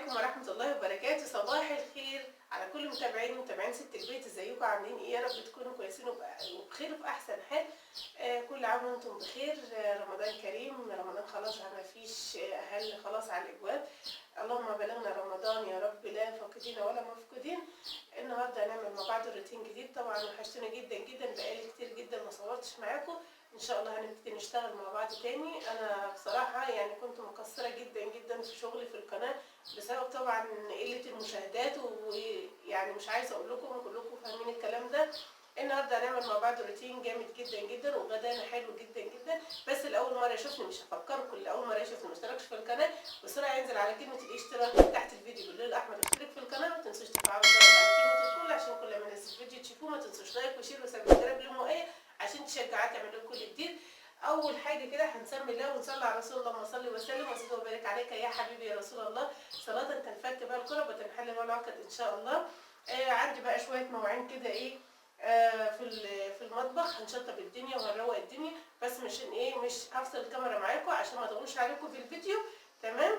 عليكم ورحمة الله وبركاته. صباح الخير على كل متابعين ست البيت. ازيكم عاملين ايه؟ يا رب تكونوا كويسين وبخير وفي احسن حال. كل عام وانتم بخير. رمضان كريم. رمضان خلاص ما فيش اهل خلاص على الابواب. اللهم بلغنا رمضان يا رب، لا فاقدين ولا مفقودين. النهارده هنعمل مع بعض روتين جديد. طبعا وحشتونا جدا جدا، بقالي كتير جدا ما صورتش معاكم. ان شاء الله هنبتدي نشتغل مع بعض تاني. انا بصراحه يعني كنت مقصره جدا جدا في شغلي في القناه بسبب طبعا قله المشاهدات، ويعني مش عايزه اقول لكم كلكم فاهمين الكلام ده. النهارده هنعمل مع بعض روتين جامد جدا جدا وغدانا حلو جدا جدا. بس لاول مره يشوفني، مش هفكركم اللي اول مره يشوفني ما اشتركش في القناه بسرعه ينزل على كلمه الاشتراك تحت الفيديو باللون الاحمر، اشترك في القناه. ما تنسوش تفعلوا الجرس على كلمه الكل عشان كل ما انزل فيديو تشوفوه. ما تنسوش لايك وشير وسبسكرايب للمؤيد عشان تشجعوا تعملوا لكم كل جديد. اول حاجه كده هنسمي الله ونصلي على رسول الله. اللهم صل وسلم وزد وبارك عليك يا حبيبي يا رسول الله، صلاه تنفك بها الكرب وتنحل بها العقد ان شاء الله. عندي بقى شويه مواعين كده ايه في المطبخ. هنشطب الدنيا وهنروق الدنيا، بس مش هفصل الكاميرا معاكم عشان ما اطولش عليكم في الفيديو. تمام.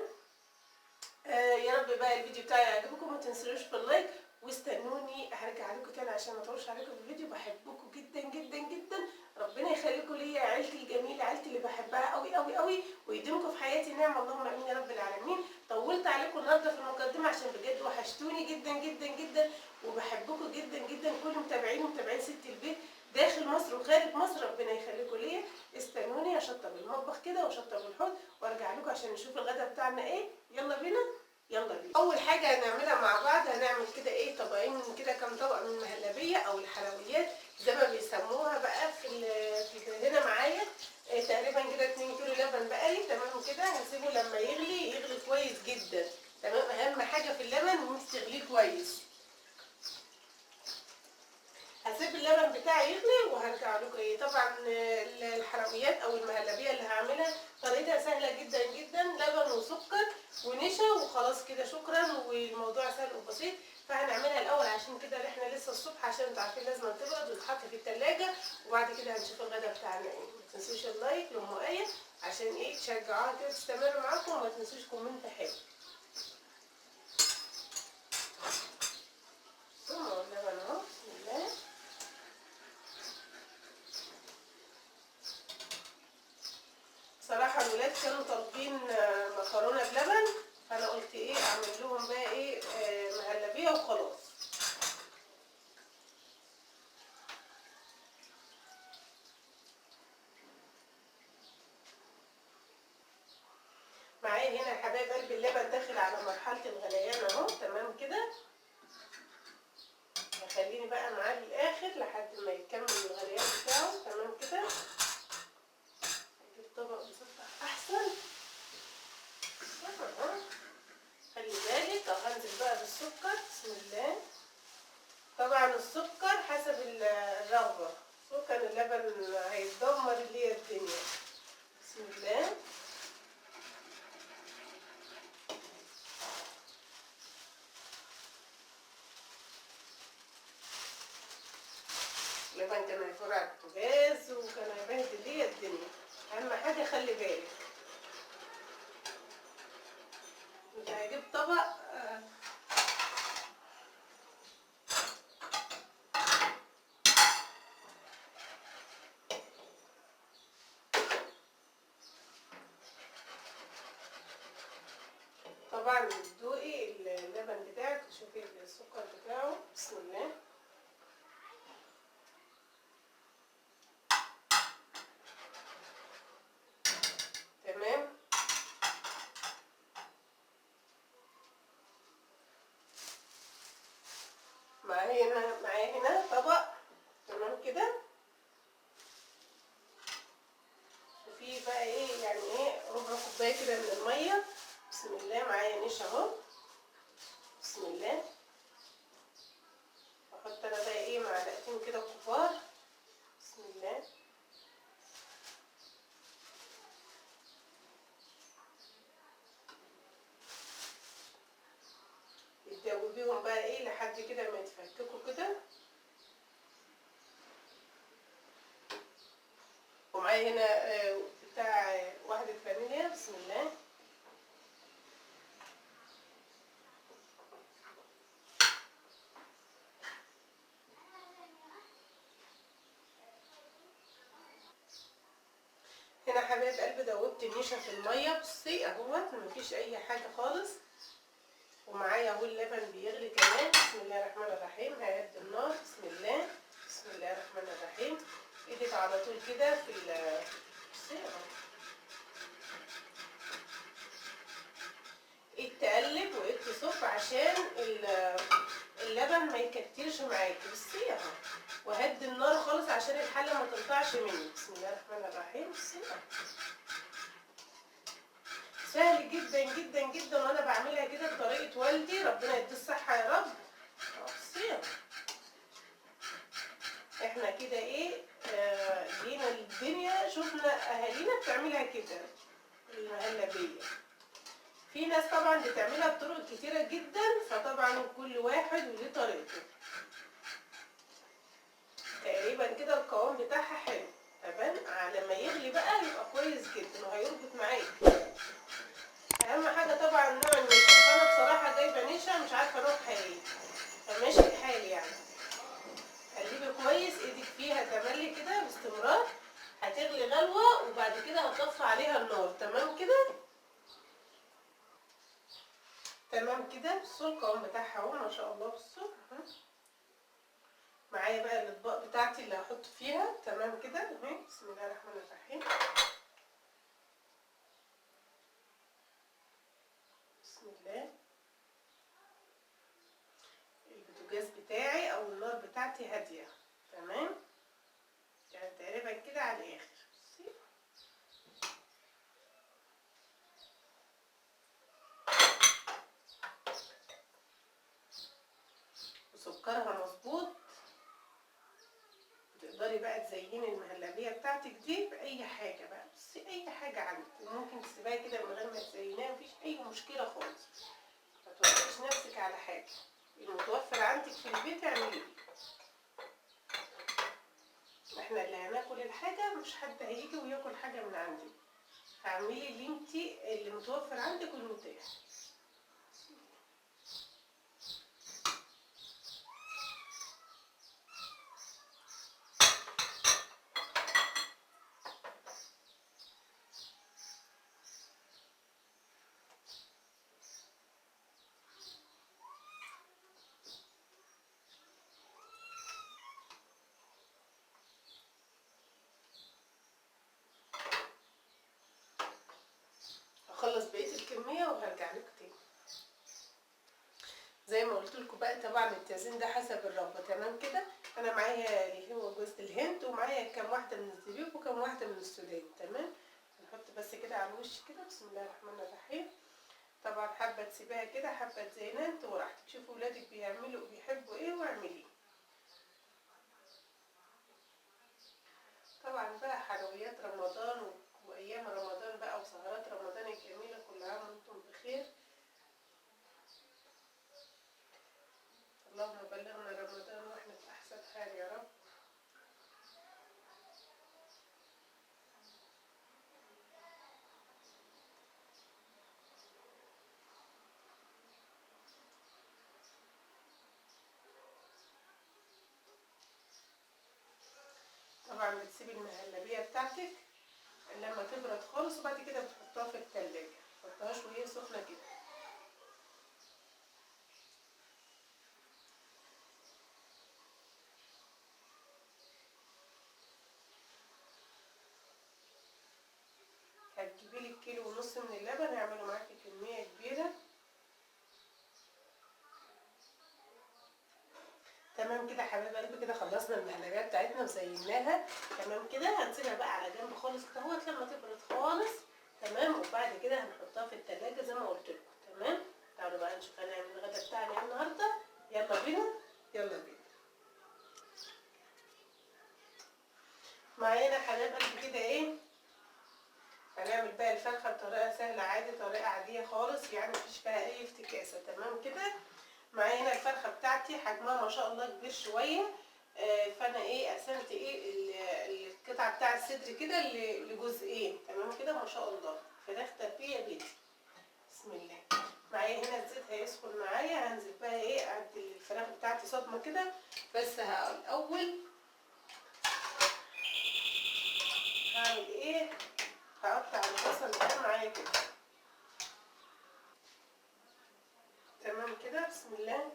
يا رب بقى الفيديو بتاعي يعجبكم. ما تنسوش في اللايك واستنوني هرجع لكم تاني عشان ما اطولش عليكم في الفيديو. بحبكم جدا جدا جدا. ربنا يخليكم ليا، عيلتي الجميله، عيلتي اللي بحبها قوي قوي قوي، ويديمكم في حياتي نعمه. اللهم امين يا رب العالمين. طولت عليكم النهارده في المقدمه عشان بجد وحشتوني جدا جدا جدا، وبحبكم جدا جدا كل متابعين ست البيت داخل مصر وخارج مصر. ربنا يخليكم ليا. استنوني اشطب المطبخ كده واشطب الحوض وارجع لكم عشان نشوف الغدا بتاعنا ايه. يلا بينا. اول حاجه هنعملها مع بعض، هنعمل كده ايه طبقين كده، كام طبق من المهلبيه او الحلويات زي ما بيسموها بقى في هنا معايا. تقريبا كده 2 كيلو لبن بقري. تمام كده. هسيبه لما يغلي كويس جدا. تمام. اهم حاجه في اللبن ان تغليه كويس. هسيب اللبن بتاعي يغلي وهرجع لكم ايه. طبعا الحلويات او المهلبيه اللي هعملها طريقتها سهله جدا جدا. لبن وسكر ونشا وخلاص كده، شكرا، والموضوع سهل وبسيط. فهنعملها الاول عشان كده احنا لسه الصبح، عشان انتوا عارفين لازم تبرد وتتحط في التلاجة، وبعد كده هنشوف الغدا بتاعنا ايه. ما تنسوش اللايك لام ايه عشان ايه تشجعوها كده تستمر معاكم، وما تنسوش كومنت حلو. ثم اللبن اهو. بسم الله. صراحة الولاد كانوا طالبين مكرونة بلبن، فأنا قلت إيه أعمل لهم بقى إيه مهلبية وخلاص. معايا هنا يا حبايب قلبي اللبن داخل على مرحلة الغليان أهو. تمام كده. هخليني بقى معاه للآخر لحد ما يكمل الغليان بتاعه. تمام كده. هجيب طبق مسطح أحسن. خلي بالك. هنزل بقى بالسكر. بسم الله. طبعا السكر حسب الرغبة. سكر اللبن هيتدمر اللي هي الدنيا. بسم الله. اللبن كان هيفور على البوتاجاز وكان هيبهدل ليا الدنيا. اهم حاجه خلي بالك. كنت هجيب طبق طبعا تدوقي اللبن بتاعك تشوفي السكر بتاعه. بسم الله. تمام. معايا هنا طبق. تمام كده. وفيه بقى ايه يعني ايه ربع كوبايه كده من الميه. بسم الله. معايا نشا اهو. بسم الله. احط انا بقى ايه معلقتين كده كبار. بسم الله. تدوبيهم بقى ايه لحد كده ما يتفككوا كده. ومعايا هنا بتاع واحدة فانيليا. بسم الله. هنا حبايب قلبي دوبت النشا في الميه. بصي اهوت مفيش اي حاجه خالص، ومعايا اهو اللبن بيغلي كمان. بسم الله الرحمن الرحيم. ههدي النار. بسم الله، بسم الله الرحمن الرحيم. ايدك على طول كده في بصي اهو، ايد تقلب وايد تصب عشان اللبن ما يكترش معاكي. بصي اهو، وهدي النار خالص عشان الحله ما تقطعش مني. بسم الله الرحمن الرحيم. بصي اهو، سهل جدا جدا جدا، وانا بعملها كده بطريقه والدي ربنا يديه الصحه يا رب. بصي اهو، احنا كده ايه، جينا الدنيا شفنا اهالينا بتعملها كده المهلبيه. في ناس طبعا بتعملها بطرق كتيره جدا، فطبعا كل واحد وليه طريقته. تقريبا كده القوام بتاعها حلو تمام. لما يغلي بقى يبقى كويس جدا وهيربط معاكي. اهم حاجه طبعا نوع النشا، فانا بصراحه جايبه نشا مش عارفه نوعها ايه، فماشي الحال يعني. قلبي كويس ايدك فيها تملي كده باستمرار، هتغلي غلوه وبعد كده هتطفي عليها النار. تمام كده، تمام كده. بصوا القوام بتاعها اهو ما شاء الله. بصوا معايا بقى الاطباق بتاعتي اللي هحط فيها. تمام كده اهي. بسم الله الرحمن الرحيم. بسم الله. البوتاجاز بتاعي او النار بتاعتي هاديه تمام، يعني تقريبا كده على الاخر. بصي وسكرها مظبوط. تقدري بقى تزيني المهلبيه بتاعتك دي باي حاجه بقى. بصي اي حاجه عندك، وممكن تسيبيها كده من غير ما تزينيها، مفيش اي مشكله خالص. ما توقفيش نفسك على حاجه، المتوفر عندك في البيت اعمليه. احنا اللي هناكل الحاجه، مش حد هيجي وياكل حاجه من عندي. اعملي اللي انتي اللي متوفر عندك والمتاح. هخلص بقيه الكميه وهرجع لكم تاني. زي ما قلت لكم بقى طبعا التزيين ده حسب الرغبه. تمام كده. انا معايا اللي هو جوز الهند، ومعايا كام واحده من الزبيب وكام واحده من السودان. تمام. نحط بس كده على الوش كده. بسم الله الرحمن الرحيم. طبعا حابه تسيبيها كده، حابه تزينها انت وراحتك. شوفوا ولادك بيعملوا وبيحبوا ايه واعمليه. طبعا بقى حلويات رمضان وايام رمضان بقى وسهرات رمضان الجميله، كل عام وانتم بخير. اللهم بلغنا رمضان واحنا في احسن حال يا رب. طبعا بتسيبي المهلبيه بتاعتك لما تبرد خالص، وبعد كده بتحطها في التلاجة. متحطهاش وهي سخنه كده. هتجيبيلك 1.5 كيلو من اللبن، هيعملوا معاكي كميه كبيره. تمام كده حبايب قلبي، كده خلصنا المهلبيه بتاعتنا وزيناها. تمام كده. هنسيبها بقى على جنب خالص كده اهوت لما تبرد خالص. تمام. وبعد كده هنحطها في التلاجة زي ما قلت لكم. تمام. تعالوا بقى نشوف هنعمل الغدا بتاعنا ايه النهارده. يلا بينا، يلا بينا. معانا حبايب قلبي كده ايه، هنعمل بقى الفرخه بطريقه سهله عادي، طريقه عاديه خالص يعني مفيش فيها اي افتكاسه. تمام كده. معايا هنا الفرخه بتاعتي حجمها ما شاء الله كبير شويه. فانا ايه قسمت ايه القطعه بتاع الصدر كده لجزئين. تمام كده ما شاء الله. فراخ تربيه بيتي. بسم الله. معايا هنا الزيت هيسخن معايا. هنزل بقى ايه ادي الفراخ بتاعتي صدمه كده. بس الاول هعمل ايه، هقطع البصل ده معايا كده. تمام كده، بسم الله.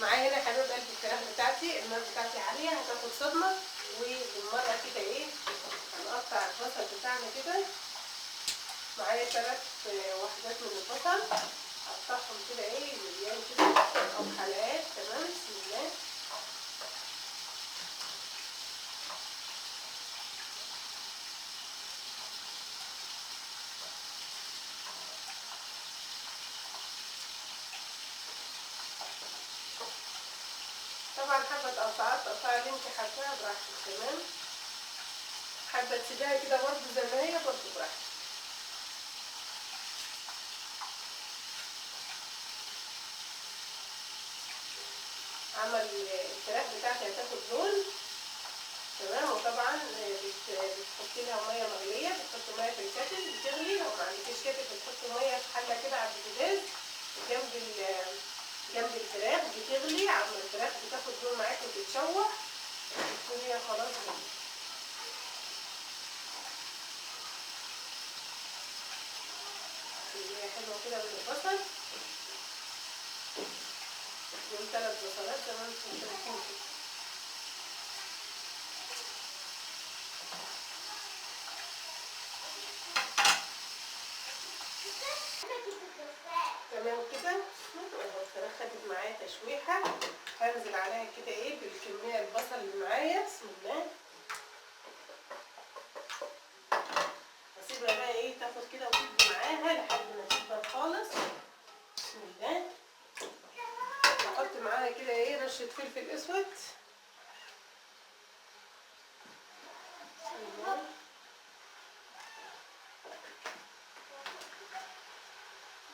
معايا هنا يا حبايب قلب الفراخ بتاعتي، النار بتاعتي عاليه هتاخد صدمه، وبالمره كده ايه هنقطع البصل بتاعنا كده. معايا 3 وحدات من البصل، هقطعهم كده ايه مليان كده او حلقات. تمام، بسم الله. طبعا حابه تقطعي اللي انت حباها براحتك. تمام، حابه تسيبيها كده برضه زي ما هي برضه براحتك. عمل الفراخ بتاعتي هتاخد لون. تمام، وطبعا بتحطي لها ميه مغليه، بتحطي ميه في الكاتل بتغلي، لو ما عندكيش كاتل بتحطي ميه في حله كده على البوتاجاز جنب الفراخ بتغلي. عم الفراخ بتاخد لون معاكي وتتشوح، تكون هي خلاص غليت. هي حلوه كده من البصل. دول 3 بصلات زي ما انتم شايفين كده. تمام كده، الفراخ خدت معايا تشويحه. هنزل عليها كده ايه بالكميه البصل اللي معايا. بسم الله. هسيبها بقى ايه تاخد كده وتدي معاها لحد ما تكبر خالص. بسم الله. هحط معاها كده ايه رشه فلفل اسود. بسم الله.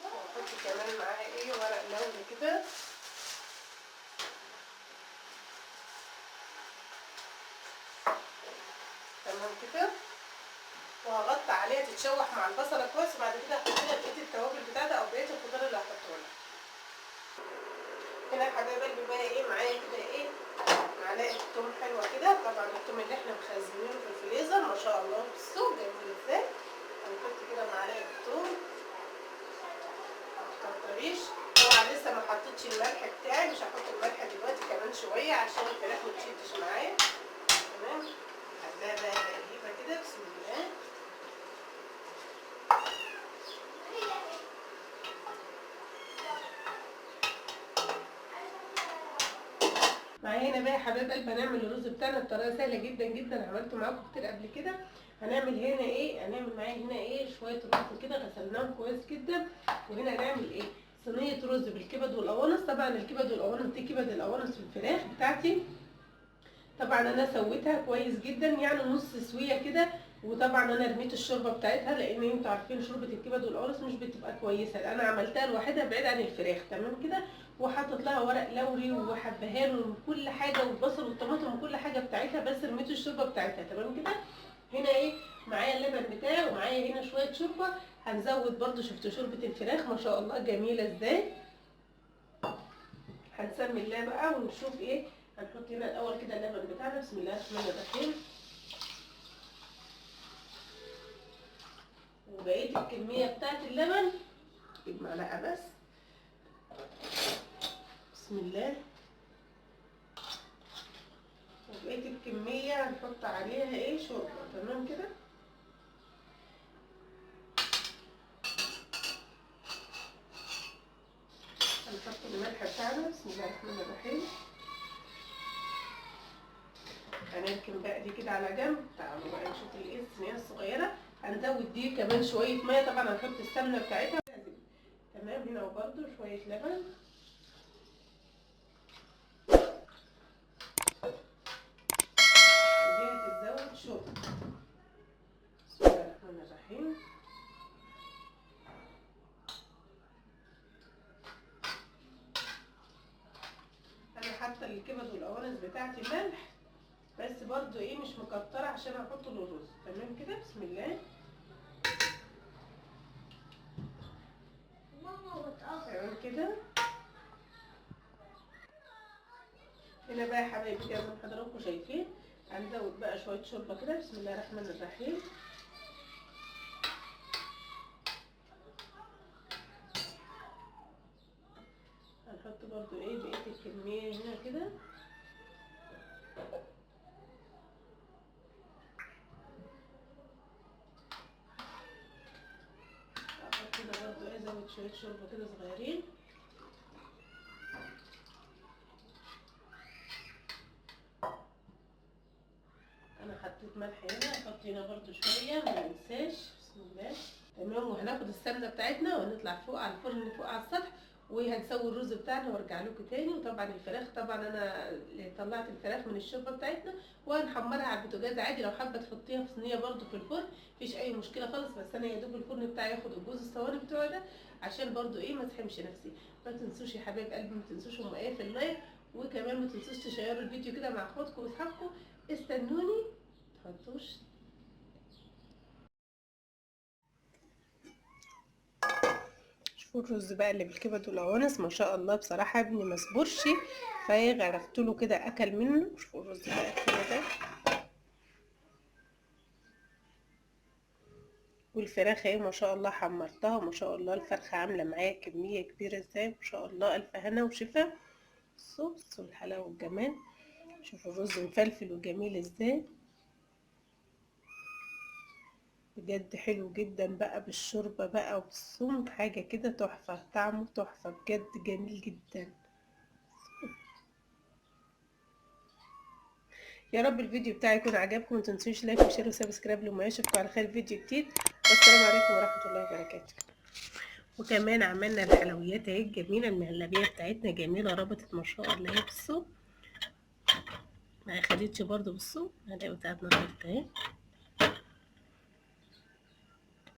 وهحط كمان معاها ايه ورق لوري كده. تمام كده، وهغطي عليها تتشوح مع البصله كويس، وبعد كده هحط لها بقيه التوابل بتاعتها او بقيه الخضار اللي هحطه لها. هنا يا حبايب قلبي بقى ايه معايا كده ايه معلقه توم حلوه كده. طبعا التوم اللي احنا مخزنينه في الفريزر ما شاء الله، بصوا جميل ازاي. هنحط كده معلقه توم، ما تكتريش. طبعا لسه ما حطيتش الملح بتاعي، مش هحط الملح دلوقتي، كمان شويه عشان الفراخ ما تشدش معايا. تمام، هديها بقى تقليبه كده. بسم الله. معايا هنا بقى يا حبايب قلبي هنعمل الرز بتاعنا بطريقه سهله جدا جدا، عملته معاكم كتير قبل كده. هنعمل هنا ايه، هنعمل معايا هنا ايه شويه رز كده غسلناهم كويس جدا. وهنا هنعمل ايه صينيه رز بالكبد والقوانص. طبعا الكبد والقوانص دي كبد القوانص في الفراخ بتاعتي. طبعا انا سويتها كويس جدا يعني نص سويه كده. وطبعا انا رميت الشوربه بتاعتها، لان انتوا عارفين شوربه الكبد والقوانص مش بتبقى كويسه. انا عملتها لوحدها بعيد عن الفراخ. تمام كده، وحطيت لها ورق لوري وحبهان وكل حاجه والبصل والطماطم وكل حاجه بتاعتها، بس رميت الشوربه بتاعتها. تمام كده. هنا ايه معايا اللبن بتاعي، ومعايا هنا شويه شوربه. هنزود برده، شفتوا شوربه الفراخ ما شاء الله جميله ازاي. هنسمي الله بقى ونشوف ايه. هنحط هنا الاول كده اللبن بتاعنا. بسم الله الرحمن الرحيم. وبقيه الكميه بتاعت اللبن بمعلقه بس. بسم الله. وبقيه الكميه هنحط عليها ايه شوربه. تمام كده. هنحط الملح بتاعنا. بسم الله الرحمن الرحيم. هنركن بقى دي كده على جنب. تعالوا بقى نشوف الايه الصينيه الصغيره. هنزود دي كمان شويه ميه. طبعا هنحط السمنه بتاعتها. تمام، هنا وبرده شويه لبن. ودي هتتزود شوربه. بسم الله الرحمن الرحيم. انا حاطه الكبد والقوانص بتاعتي ملح، بس برضو ايه مش مكتره عشان هحطه للرز. تمام كده، بسم الله. تمام كده. هنا بقى يا حبايبي زي ما حضراتكم شايفين هنزود بقى شويه شوربه كده. بسم الله الرحمن الرحيم. هنحط برضو ايه بقيه الكميه هنا كده. هحط كده برضو ايه ازود شويه شوربه كده صغيرين. انا حطيت ملح هنا، هحط هنا برضو شويه ما ننساش. بسم الله. تمام. وهناخد السمنه بتاعتنا ونطلع فوق على الفرن فوق على السطح، وهنسوي الرز بتاعنا وارجع لكم تاني. وطبعا الفراخ طبعا انا طلعت الفراخ من الشوربه بتاعتنا وهنحمرها على البوتاجاز عادي. لو حابه تحطيها في صينيه برضو في الفرن مفيش اي مشكله خالص، بس انا يا دوب الفرن بتاعي ياخد الجوز الصواني بتوعه ده عشان برضو ايه ما تحمش نفسي. ما تنسوش يا حبايب قلبي، ما تنسوش ام ايه في اللايك، وكمان ما تنسوش تشيروا الفيديو كده مع اخواتكم واصحابكم. استنوني متحطوش. شوفوا الرز بقى اللي بالكبد والقوانص ما شاء الله بصراحه ابني ما صبرش فغرفت له كده اكل منه. شوفوا الرز بقى كده ده، والفراخ اهي ما شاء الله حمرتها ما شاء الله. الفرخه عامله معايا كميه كبيره ازاي ما شاء الله. الف هنا وشفا. بصوا بصوا الحلاوه والجمال. شوفوا الرز مفلفل وجميل ازاي، بجد حلو جدا بقى بالشوربه بقى وبالثوم، حاجه كده تحفه، طعمه تحفه بجد جميل جدا. يا رب الفيديو بتاعي يكون عجبكم، متنسوش لايك وشير وسبسكرايب لما اشوفكم على خير فيديو جديد، والسلام عليكم ورحمه الله وبركاته. وكمان عملنا الحلويات اهي الجميله المهلبيه بتاعتنا جميله ربطت ما شاء الله اهي. بصوا ما اخدتش برضو، بصوا الحلاوه بتاعتنا ربطت اهي.